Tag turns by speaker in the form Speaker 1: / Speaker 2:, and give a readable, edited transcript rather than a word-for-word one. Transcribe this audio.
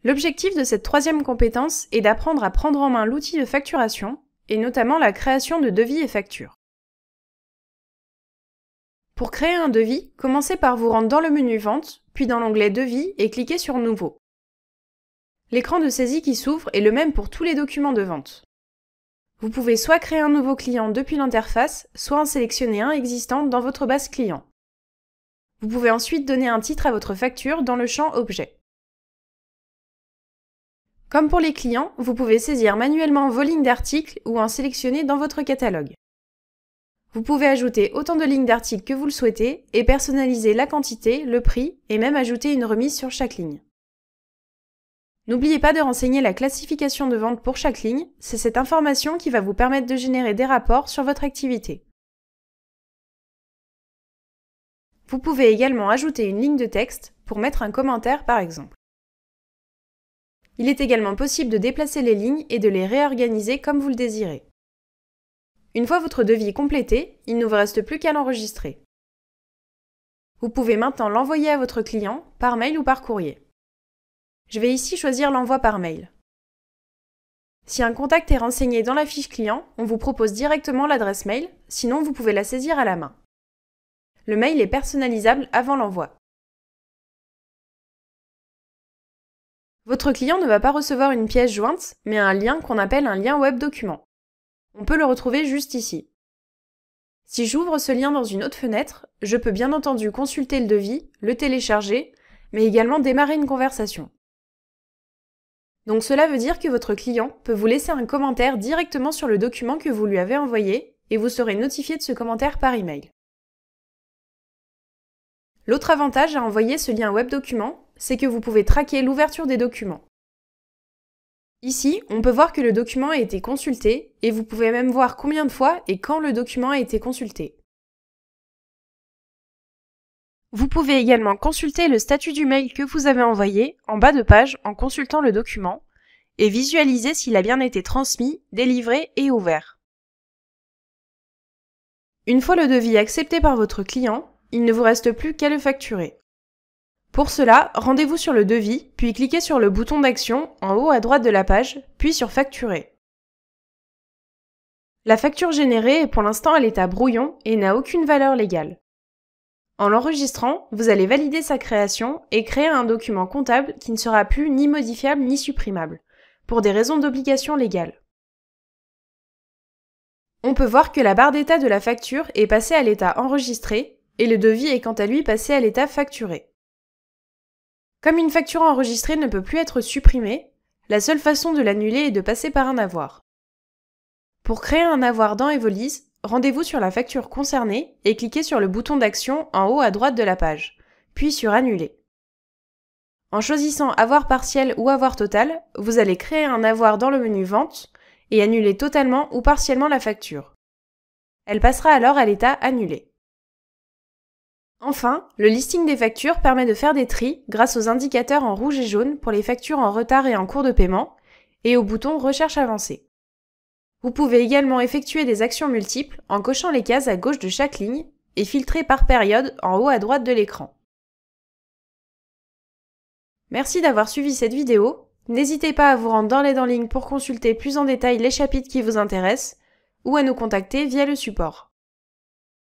Speaker 1: L'objectif de cette troisième compétence est d'apprendre à prendre en main l'outil de facturation, et notamment la création de devis et factures. Pour créer un devis, commencez par vous rendre dans le menu Vente, puis dans l'onglet Devis et cliquez sur Nouveau. L'écran de saisie qui s'ouvre est le même pour tous les documents de vente. Vous pouvez soit créer un nouveau client depuis l'interface, soit en sélectionner un existant dans votre base client. Vous pouvez ensuite donner un titre à votre facture dans le champ Objet. Comme pour les clients, vous pouvez saisir manuellement vos lignes d'articles ou en sélectionner dans votre catalogue. Vous pouvez ajouter autant de lignes d'articles que vous le souhaitez et personnaliser la quantité, le prix et même ajouter une remise sur chaque ligne. N'oubliez pas de renseigner la classification de vente pour chaque ligne, c'est cette information qui va vous permettre de générer des rapports sur votre activité. Vous pouvez également ajouter une ligne de texte pour mettre un commentaire par exemple. Il est également possible de déplacer les lignes et de les réorganiser comme vous le désirez. Une fois votre devis complété, il ne vous reste plus qu'à l'enregistrer. Vous pouvez maintenant l'envoyer à votre client par mail ou par courrier. Je vais ici choisir l'envoi par mail. Si un contact est renseigné dans la fiche client, on vous propose directement l'adresse mail, sinon vous pouvez la saisir à la main. Le mail est personnalisable avant l'envoi. Votre client ne va pas recevoir une pièce jointe, mais un lien qu'on appelle un lien web document. On peut le retrouver juste ici. Si j'ouvre ce lien dans une autre fenêtre, je peux bien entendu consulter le devis, le télécharger, mais également démarrer une conversation. Donc cela veut dire que votre client peut vous laisser un commentaire directement sur le document que vous lui avez envoyé et vous serez notifié de ce commentaire par email. L'autre avantage à envoyer ce lien web document, c'est que vous pouvez traquer l'ouverture des documents. Ici, on peut voir que le document a été consulté et vous pouvez même voir combien de fois et quand le document a été consulté. Vous pouvez également consulter le statut du mail que vous avez envoyé en bas de page en consultant le document et visualiser s'il a bien été transmis, délivré et ouvert. Une fois le devis accepté par votre client, il ne vous reste plus qu'à le facturer. Pour cela, rendez-vous sur le devis, puis cliquez sur le bouton d'action en haut à droite de la page, puis sur Facturer. La facture générée est pour l'instant à l'état brouillon et n'a aucune valeur légale. En l'enregistrant, vous allez valider sa création et créer un document comptable qui ne sera plus ni modifiable ni supprimable, pour des raisons d'obligation légale. On peut voir que la barre d'état de la facture est passée à l'état enregistré et le devis est quant à lui passé à l'état facturé. Comme une facture enregistrée ne peut plus être supprimée, la seule façon de l'annuler est de passer par un avoir. Pour créer un avoir dans Evolise, rendez-vous sur la facture concernée et cliquez sur le bouton d'action en haut à droite de la page, puis sur Annuler. En choisissant Avoir partiel ou Avoir total, vous allez créer un avoir dans le menu Vente et annuler totalement ou partiellement la facture. Elle passera alors à l'état Annulé. Enfin, le listing des factures permet de faire des tris grâce aux indicateurs en rouge et jaune pour les factures en retard et en cours de paiement, et au bouton Recherche avancée. Vous pouvez également effectuer des actions multiples en cochant les cases à gauche de chaque ligne et filtrer par période en haut à droite de l'écran. Merci d'avoir suivi cette vidéo. N'hésitez pas à vous rendre dans l'aide en ligne pour consulter plus en détail les chapitres qui vous intéressent ou à nous contacter via le support.